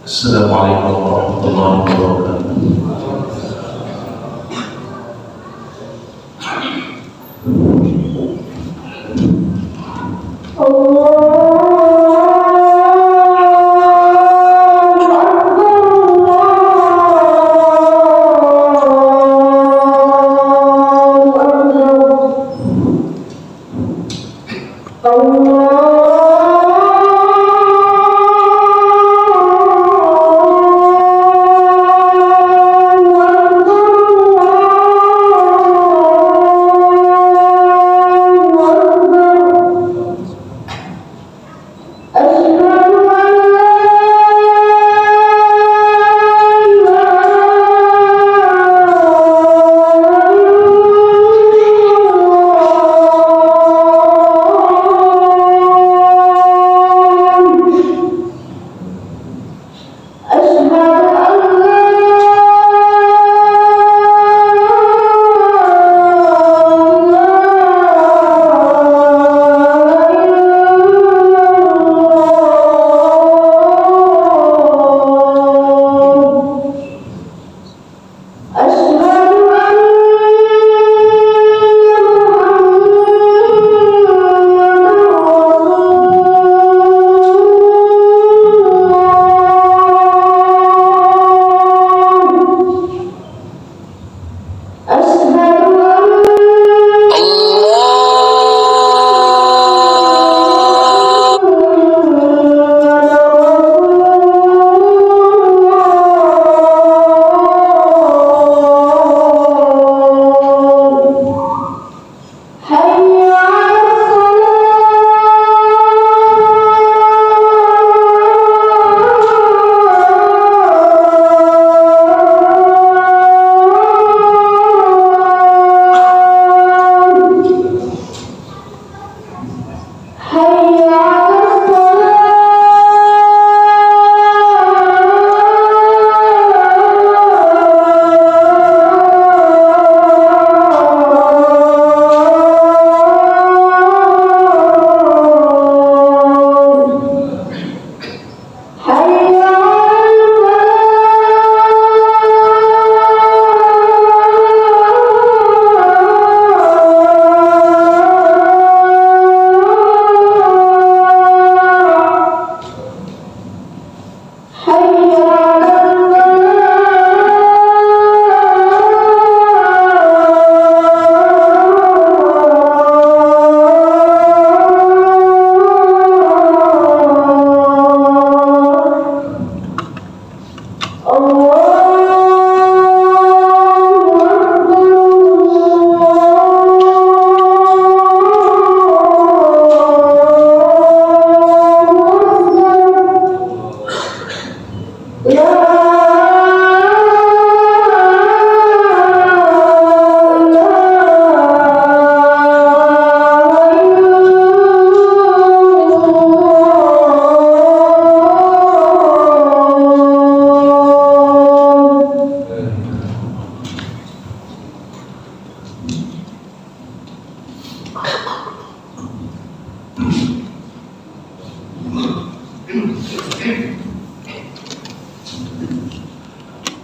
Assalamualaikum warahmatullahi wabarakatuh.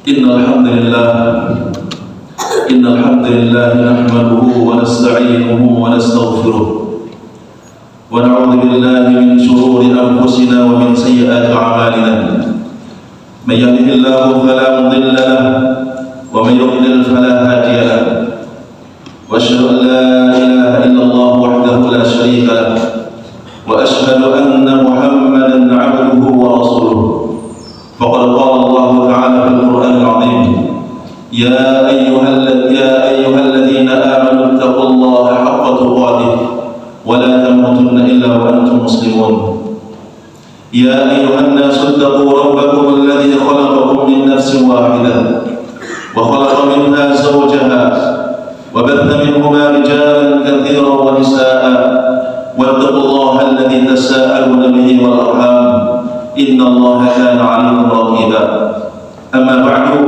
Innal hamdalillah nahmaduhu wa nasta'inuhu wa nastaghfiruh wa na'udzu billahi min shururi anfusina wa min sayyiati a'malina. May yahdihillahu fala mudilla lahu wa may yudlil fala hadiya lahu. Wa asyhadu an la ilaha illallah wahdahu la syarika lahu wa asyhadu anna Muhammadan 'abduhu wa rasuluh. Faqad qala Allah ta'ala fil Qur'anil 'azim: Ya ayyuhalladzina amanu taqullaha haqqa tuqatih wa la tamutunna illa wa antum muslimun. Ya ayyuhan nasu ittaqu rabbakum alladzi khalaqakum min nafsin wahidah wa khalaqa minha zawjaha wa batha minhuma rijalan katsiran wa nisaa'a wattaqullaha alladzi tasaaluna bihi wal arham innallaha kana 'alaykum raqiba. Amma ba'du,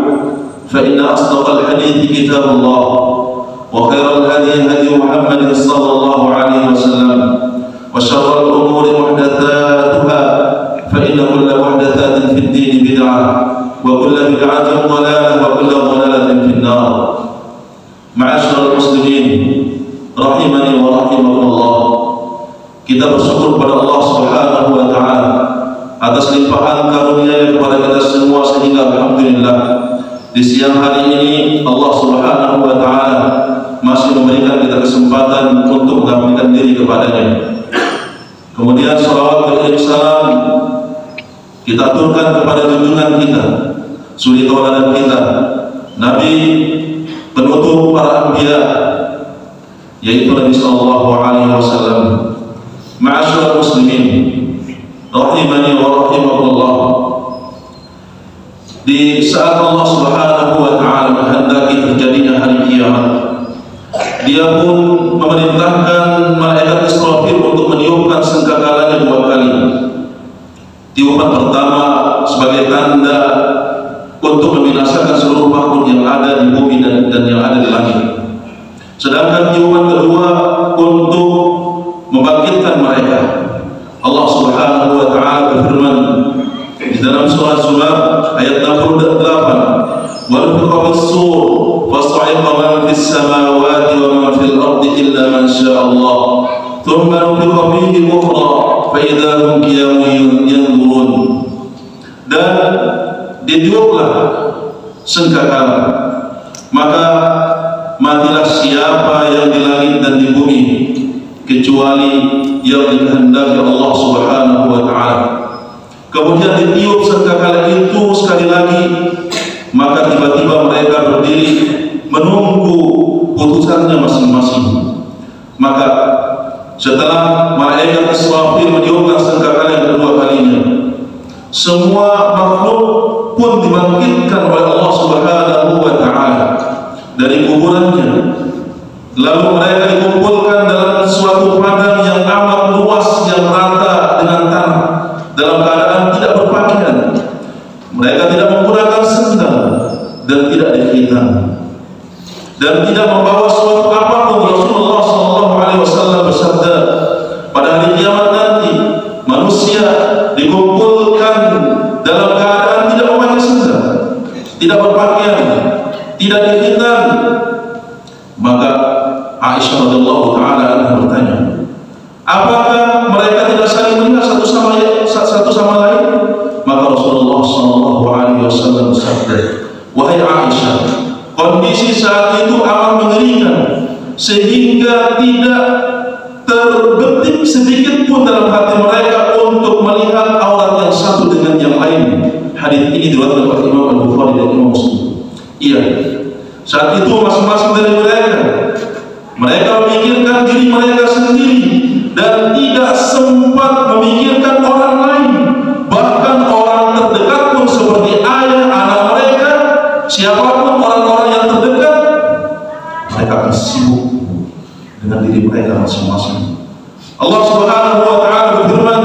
فإن أصدق الحديث كتاب الله وخير الهدي هدي محمد صلى الله عليه وسلم وشر الأمور محدثاتها فإن كل محدثات في الدين بدعة atas limpahan karunia kepada kita semua, sehingga alhamdulillah di siang hari ini Allah Subhanahu wa taala masih memberikan kita kesempatan untuk mengabdikan diri kepadanya. Kemudian salawat dan salam kita aturkan kepada junjungan kita, suri tauladan kita, Nabi penutup para anbiya, yaitu Nabi sallallahu alaihi wasallam. Ma'asyiral muslimin rahimani wa rahimakumullah. Di saat Allah Subhanahu wa taala menghendaki terjadinya hari kiamat, Dia pun memerintahkan malaikat Israfil untuk meniupkan sangkakalanya 2 kali. Tiupan pertama sebagai tanda untuk membinasakan seluruh makhluk yang ada di bumi dan yang ada di langit. Sedangkan tiupan kedua untuk membangkitkan mereka. Allah Subhanahu wa taala berfirman di dalam surah Zumar ayat 68, "Wa nufikha fis-sur fasa'iqa man fis samawati wa man fil ardi illa man syaa Allah, thumma nufikha fihi ukhra fa idza hum qiyamun yanzurun." Dan ditiuplah sangkakala, maka matilah siapa yang di langit dan di bumi kecuali yang dikehendaki Allah Subhanahu wa taala. Kemudian ditiup sangkakala itu sekali lagi, maka tiba-tiba mereka berdiri menunggu putusannya masing-masing. Maka setelah malaikat Israfil meniupkan sangkakala yang kedua kalinya, semua makhluk pun dibangkitkan oleh Allah Subhanahu wa taala dari kuburannya. Lalu mereka dikumpulkan dalam suatu padang yang amat luas, yang rata dengan tanah, dalam keadaan tidak berpakaian. Mereka tidak menggunakan sendal dan tidak dikhitan, dan tidak membawa suatu apapun. Rasulullah SAW bersabda, pada hari kiamat nanti manusia dikumpulkan dalam keadaan tidak memakai sendal, tidak berpakaian, tidak dikhitan. Maka Aisyah radhiyallahu taala anha bertanya, apakah mereka tidak saling melihat satu sama lain? Maka Rasulullah sallallahu alaihi wasallam bersabda, wahai Aisyah, kondisi saat itu amat mengerikan sehingga tidak terbetik sedikit pun dalam hati mereka untuk melihat aurat yang satu dengan yang lain. Hadis ini diriwayatkan oleh Imam Al-Bukhari dan Imam Muslim. Iya, saat itu masing-masing dari mereka memikirkan diri mereka sendiri dan tidak sempat memikirkan orang lain. Bahkan orang terdekat pun seperti ayah, anak mereka, siapapun orang-orang yang terdekat, mereka akan sibuk dengan diri mereka masing-masing. Allah Subhanahu wa taala berfirman,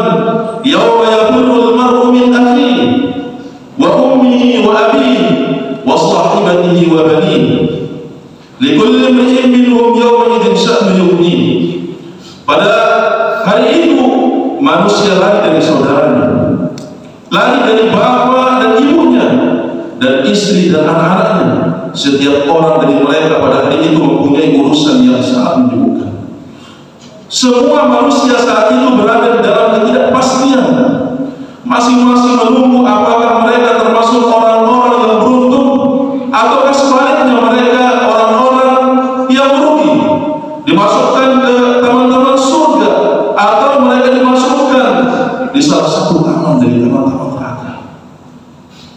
"Yauma yafirrul mar'u min akhihi wa ummihi wa abihi wa sahibatihi wa banihi. Likulli imri'in minhum yawma idzin sya'nun yughnihi." Pada hari itu manusia lari dari saudaranya, lari dari bapa dan ibunya, dan istri dan anak-anaknya. Setiap orang dari mereka pada hari itu mempunyai urusan yang sangat menyibukkan. Semua manusia saat itu berada di dalam ketidakpastian, masing-masing menunggu apakah mereka termasuk orang-orang yang beruntung ataukah sebaliknya mereka orang-orang yang merugi, dimasukkan ke taman-taman surga, atau mereka dimasukkan di salah satu taman dari taman-taman neraka.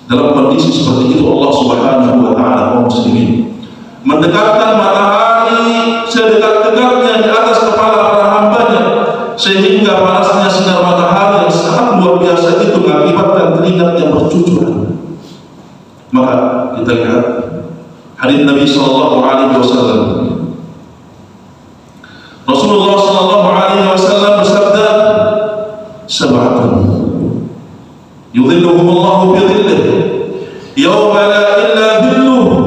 Dalam kondisi seperti itu Allah Subhanahu wa taala kaum muslimin mendekatkan matahari sedekat-dekatnya di atas kepala para hambanya, sehingga panasnya sinar matahari yang sangat luar biasa itu mengakibatkan keringat yang bercucuran. Maka kita lihat hadis Nabi sallallahu alaihi wasallam. Rasulullah sallallahu alaihi wasallam bersabda, "Sab'atun yudhilluhumullahu bi dhillihi yawma la illa dhilluhu,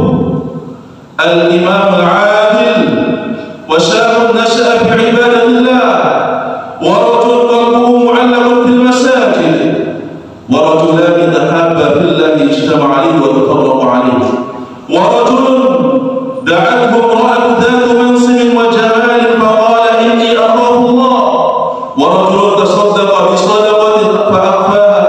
al-imam al-'adil wa syabun nasha'a fi 'ibadatillah wa rajulun qalbuhu mu'allaqun fil masajid wa rajulani tahabba fillahi ijtama'a 'alayhi wa tafarraqa 'alayhi wa rajulun da'athu imra'atun dhatu mansibin wa jamalin faqala inni akhafu Allah wa rajulun tasaddaqa bi sadaqatin fa akhfaha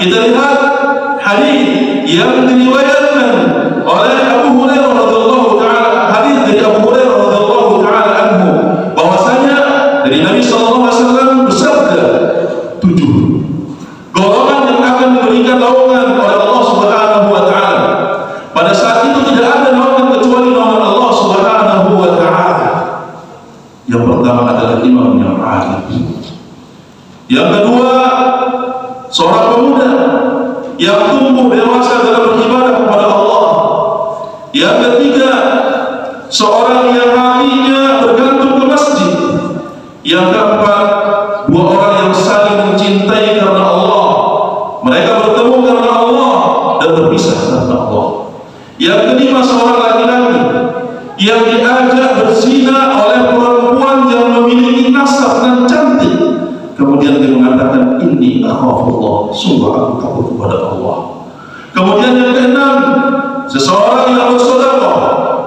Kita lihat hadis yang diriwayatkan oleh Abu Hurairah radhiyallahu taala, hadis dari Abu Hurairah radhiyallahu taala anhu, bahwasanya dari Nabi sallallahu alaihi wasallam bersabda, 7 golongan yang akan diberikan naungan oleh Allah Subhanahu wa taala. Pada saat itu tidak ada naungan kecuali naungan Allah Subhanahu wa taala. Yang pertama adalah imam yang adil. Yang kedua, seorang pemuda yang tumbuh dewasa dalam beribadah kepada Allah. Yang ketiga, seorang yang hatinya bergantung ke masjid. Yang keempat, 2 orang yang saling mencintai karena Allah. Mereka bertemu karena Allah dan berpisah karena Allah. Yang kelima, seorang laki-laki yang diajak berzina oleh perempuan yang memiliki nasab dan cantik. Kemudian dia mengatakan, inni akhafullah, sungguh aku takut kepada Allah. Kemudian yang keenam, seseorang yang bersedekah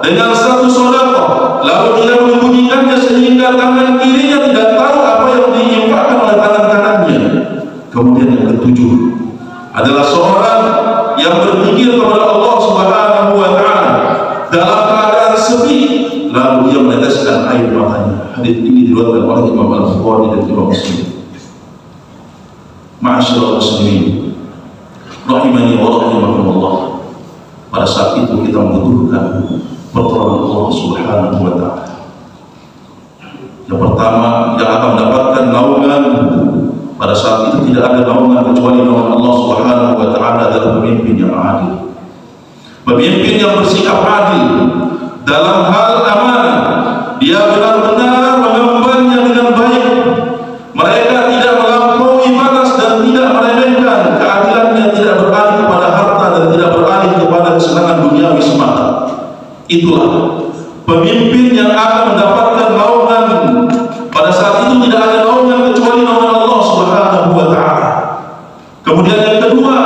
dengan satu sedekah, lalu dia menyembunyikannya sehingga tangan kirinya tidak tahu apa yang diinfakkan oleh tangan kanannya. Kemudian yang ketujuh adalah seorang yang berpikir kepada Allah Subhanahu wa taala dalam keadaan sepi, lalu dia meneteskan air matanya. Hadis ini diriwayatkan oleh Imam Al-Bukhari dan Imam Muslim. Ma'asyiral muslimin rahimani wa rahimakumullah. Pada saat itu kita membutuhkan pertolongan Allah Subhanahu wa taala. Yang pertama, yang akan mendapatkan naungan pada saat itu tidak ada naungan kecuali naungan Allah Subhanahu wa taala adalah pemimpin yang adil. Pemimpin yang bersikap adil dalam hal amanah. Dia benar-benar mengembannya dengan baik. Mereka tidak melampaui batas dan tidak meremehkan. Keadilannya tidak beralih kepada harta dan tidak beralih kepada kesenangan duniawi semata. Itulah pemimpin yang akan mendapatkan naungan. Pada saat itu tidak ada naungan kecuali naungan Allah Subhanahu wa taala. Kemudian yang kedua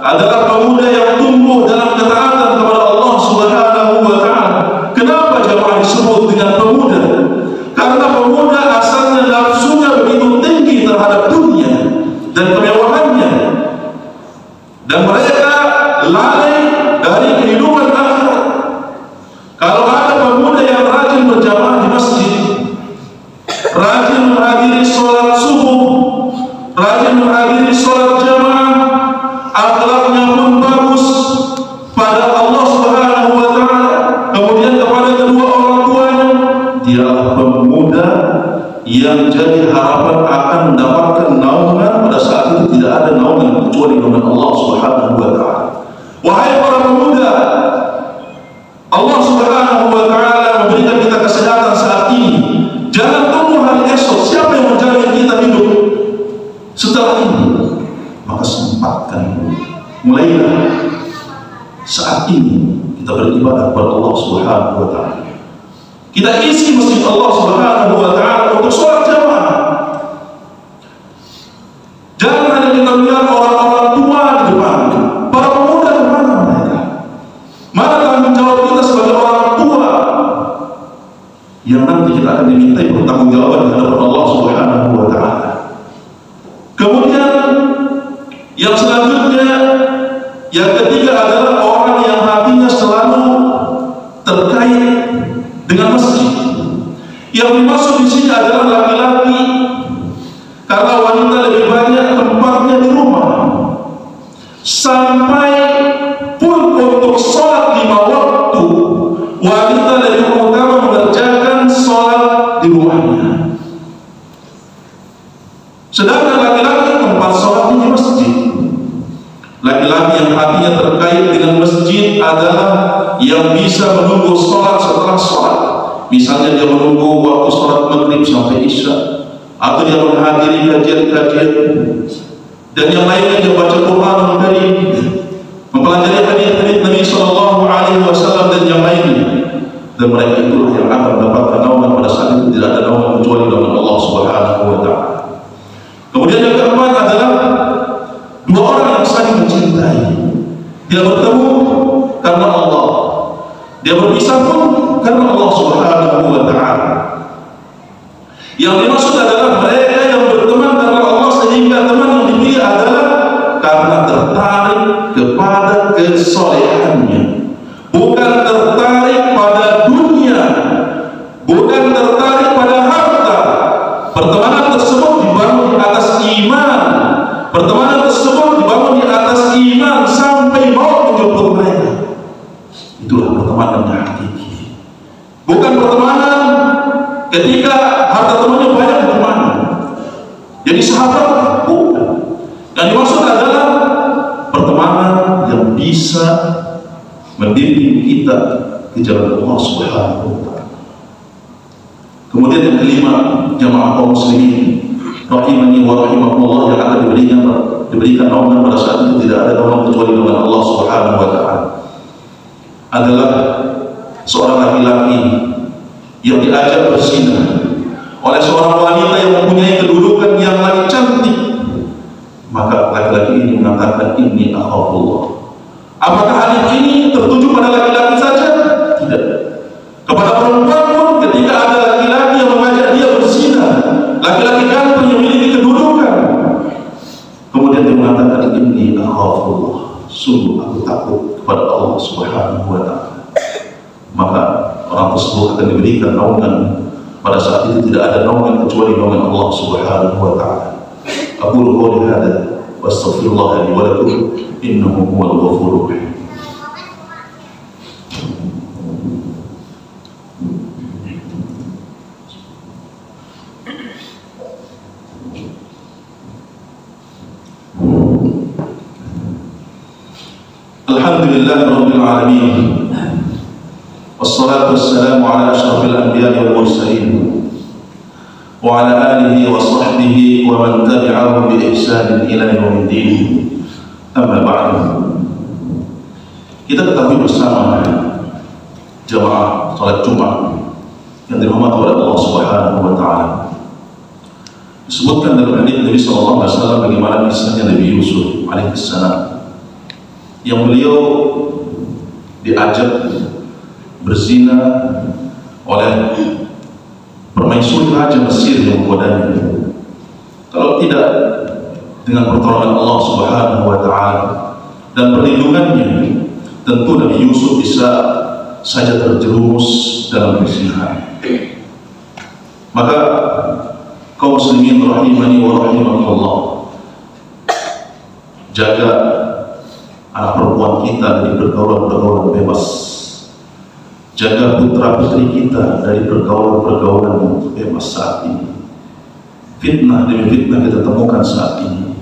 adalah pemuda yang tumbuh dalam ketaatan kepada Allah Subhanahu wa taala. Kenapa jemaah disebut dengan pemuda? Karena pemuda asalnya nafsunya begitu tinggi terhadap dunia dan kemewahannya, dan mereka lalai dari kehidupan akhirat. Kalau ada pemuda yang rajin berjamaah di masjid, rajin menghadiri sholat subuh, rajin menghadiri sholat jamaah, akhlaknya pun bagus pada Allah Subhanahu wa taala, kemudian kepada kedua orang tuanya, dia pemuda yang jadi harapan akan mendapatkan naungan. Pada saat itu tidak ada naungan kecuali naungan Allah Subhanahu wa taala. Wahai para pemuda, Allah Subhanahu wa taala memberikan kita kesehatan saat ini. Jangan tunggu hari esok. Siapa yang menjamin kita hidup setelah ini? Maka sempatkan dulu. Mulailah saat ini kita beribadah kepada Allah Subhanahu wa taala. Kita isi masjid Allah Subhanahu wa taala untuk sholat jamaah. Jangan hanya kita melihat orang-orang tua di depan. Para pemuda di mana mereka? Mana tanggung jawab kita sebagai orang tua yang nanti kita akan dimintai pertanggungjawaban di hadapan Allah Subhanahu wa taala. Kemudian yang selanjutnya, yang ketiga adalah orang yang hatinya selalu terkait dengan masjid. Yang dimaksud di sini adalah laki-laki, karena wanita lebih banyak tempatnya di rumah. Sampai pun untuk sholat 5 waktu, wanita lebih utama mengerjakan sholat di rumahnya. Sedangkan laki-laki tempat sholatnya di masjid. Laki-laki yang hatinya terkait dengan masjid adalah yang bisa menunggu sholat setelah sholat. Misalnya dia menunggu waktu sholat maghrib sampai isya, atau dia menghadiri kajian-kajian, dan yang lainnya dia baca Quran Karim, mempelajari hadis-hadis Nabi Sallallahu Alaihi Wasallam dan yang lainnya. Dan mereka itulah yang akan mendapatkan naungan. Pada saat itu tidak ada naungan kecuali naungan Allah Subhanahu wa taala. Kemudian yang keempat adalah 2 orang yang saling mencintai. Dia bertemu karena Allah, dia berpisah pun karena Allah Subhanahu wa taala. Yang dimaksud adalah mereka yang berteman karena Allah, sehingga teman yang dipilih adalah karena pada kesolehannya, bukan tertarik pada dunia, bukan tertarik pada harta. Pertemanan tersebut dibangun di atas iman, pertemanan tersebut dibangun di atas iman sampai mau menjemput mereka. Itulah pertemanan yang hakiki. Bukan pertemanan ketika harta temannya banyak berteman, jadi sahabat, bukan. Yang dimaksud adalah pertemanan yang bisa membimbing kita ke jalan Allah Subhanahu wa Ta'ala. Kemudian yang kelima, jamaah kaum muslimin rahimani wa rahimakumullah, yang akan diberikan naungan pada saat itu tidak ada naungan kecuali dengan Allah Subhanahu wa Ta'ala, adalah seorang laki-laki yang diajak berzina oleh seorang wanita yang mempunyai kedudukan yang lagi cantik. Maka laki-laki ini mengatakan, inni akhafullah. Apakah hadis ini tertuju pada laki-laki saja? Tidak. Kepada perempuan pun, ketika ada laki-laki yang mengajak dia berzina, laki-laki ganteng yang memiliki kedudukan, kemudian dia mengatakan, inni akhafullah, sungguh aku takut kepada Allah Subhanahu wa Ta'ala, maka orang tersebut akan diberikan naungan. Pada saat itu tidak ada naungan kecuali naungan Allah Subhanahu wa Ta'ala. Aqulu qouli hadza wa astaghfirullah li wa lakum innahu huwal ghafurur rahim. Alhamdulillahirabbil alamin. Wassalatu wassalamu ala asyrafil anbiya'i wal mursalin wa ala alihi wa sahbihi wa man tabi'ahum bi ihsanin ila yaumiddin. Amma ba'du. Kita ketahui bersama jamaah salat Jumat yang dirahmati oleh Allah Subhanahu wa Ta'ala, disebutkan dalam hadis Nabi sallallahu alaihi wasallam bagaimana kisahnya Nabi Yusuf alaihissalam, yang beliau diajak berzina oleh permaisuri raja Mesir yang menggodanya. Kalau tidak dengan pertolongan Allah Subhanahu wa Ta'ala dan perlindungannya, tentu Nabi Yusuf bisa saja terjerumus dalam perzinahan. Maka kaum muslimin rahimani wa rahimakumullah, jaga anak perempuan kita dari pergaulan-pergaulan bebas. Jaga putra putri kita dari pergaulan-pergaulan bebas saat ini. Fitnah demi fitnah kita temukan saat ini.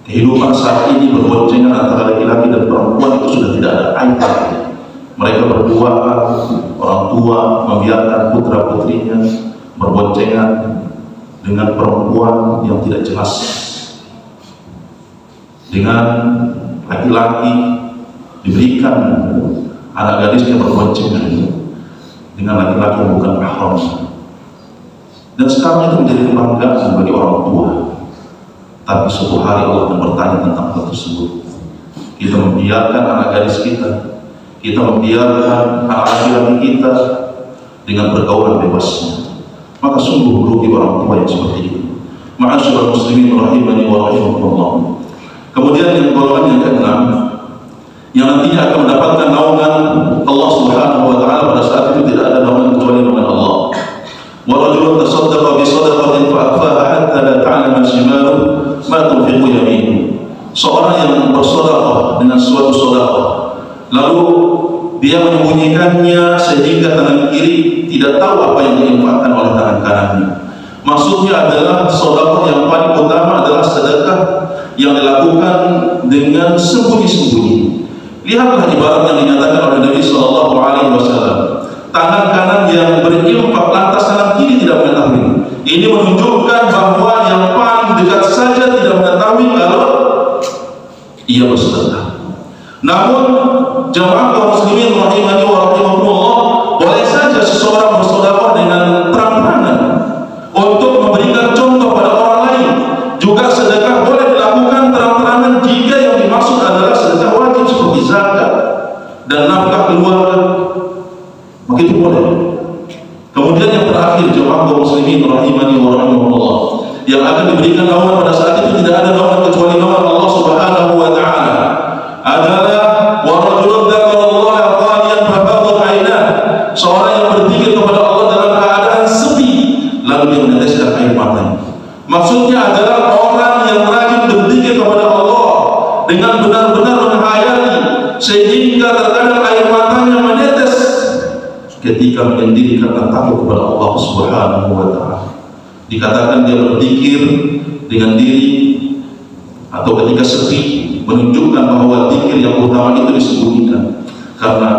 Kehidupan saat ini berboncengan antara laki-laki dan perempuan itu sudah tidak ada aib. Mereka berdua, orang tua membiarkan putra putrinya berboncengan dengan perempuan yang tidak jelas, dengan laki-laki diberikan anak gadisnya berboncengan dengan laki-laki yang bukan mahram. Dan sekarang itu menjadi kebanggaan bagi orang tua. Tapi suatu hari Allah akan bertanya tentang hal tersebut. Kita membiarkan anak gadis kita, kita membiarkan anak laki-laki kita dengan pergaulan bebasnya, maka sungguh merugi orang tua yang seperti itu. Ma'asyiral muslimin rahimani wa rahimakumullah. Kemudian yang golongan yang keenam, yang nantinya akan mendapatkan naungan Allah Subhanahu wa Ta'ala, pada saat itu tidak ada naungan kecuali naungan Allah. Wa rajulun tasaddaqa bi shadaqatin fa akhfaha hatta la ta'lama shimaluhu ma tunfiqu yaminuhu. Seorang yang bersedekah dengan suatu sedekah, lalu dia menyembunyikannya sehingga tangan kiri tidak tahu apa yang diinfakkan oleh tangan kanannya. Maksudnya adalah sedekah yang paling utama adalah sedekah yang dilakukan dengan sembunyi-sembunyi. Lihatlah ibarat yang dinyatakan oleh Nabi Sallallahu Alaihi Wasallam. Tangan kanan yang berinfak lantas tangan kiri tidak mengetahui. Ini menunjukkan bahwa yang paling dekat saja tidak mengetahui kalau ia bersedekah. Namun jamaah kaum muslimin rahimani wa rahimakumullah, boleh saja seseorang bersedekah dengan terang-terangan untuk memberikan contoh pada orang lain. Juga sedekah boleh dilakukan terang-terangan jika yang dimaksud adalah sedekah wajib seperti zakat dan nafkah keluarga, maka itu boleh. Kemudian yang terakhir, jemaah kaum muslimin rahimani wa rahimakumullah, yang akan diberikan naungan pada saat itu tidak ada naungan kecuali naungan Allah Subhanahu wa Ta'ala. dengan benar-benar menghayati, sehingga terkadang air matanya menetes ketika menyendiri karena takut kepada Allah Subhanahu wa Ta'ala. Dikatakan dia berzikir dengan diri atau ketika sepi, menunjukkan bahwa zikir yang utama itu disembunyikan karena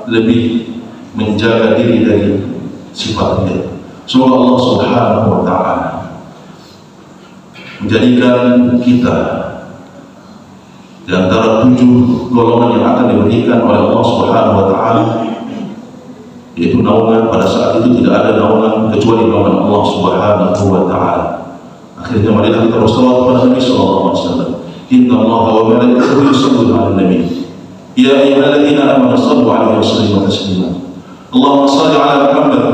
lebih menjaga diri dari sifat dia. Semoga Allah Subhanahu wa Ta'ala menjadikan kita di antara 7 golongan yang akan diberikan oleh Allah Subhanahu wa Ta'ala, yaitu naungan. Pada saat itu tidak ada naungan kecuali naungan Allah Subhanahu wa Ta'ala. Akhirnya marilah kita bersalawat kepada Nabi sallallahu alaihi wasallam. Inna Allaha wa malaikatahu yusholluna 'alan nabi. Ya ayyuhalladzina amanu shallu 'alaihi wa sallimu taslima. Allahumma shalli 'ala Muhammad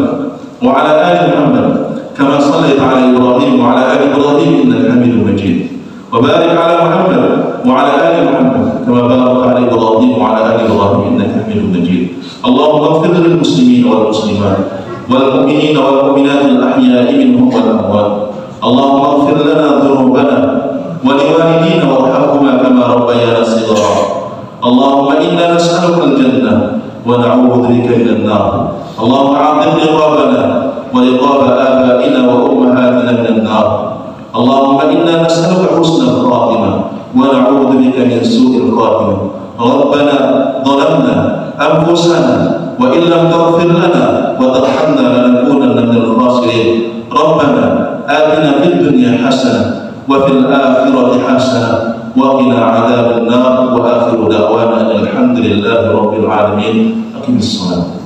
wa 'ala ali Muhammad kama shallaita 'ala Ibrahim wa 'ala ali Ibrahim innaka Hamidum Majid. Wa barik 'ala Muhammad wa 'ala ali Muhammad kama barakta 'ala Ibrahim wa 'ala ali Ibrahim innaka Hamidum Majid. Allahumma ighfir lil muslimin wal muslimat wal mu'minina wal mu'minat al ahya'i minhum wal amwat. Allahumma ighfir lana dhunubana wa liwalidina warhamhuma kama rabbayana shighara. Allahumma inna nas'aluka al-jannah wa na'udzu bika minan nar. Allahumma 'atiq riqabana wa riqaba abaina wa ummahatina minan nar. Allahumma inna nas'aluka husnal khatimah wa na'udzu bika min su'il khatimah. Rabbana dhalamna anfusana wa in lam taghfir lana wa tarhamna lanakunanna minal khasirin. Rabbana atina fid dunya hasanah wa fil akhirati hasanah wa qina adzaban nar. Wa akhiru da'wana alhamdulillahi rabbil alamin. Aqimis salat.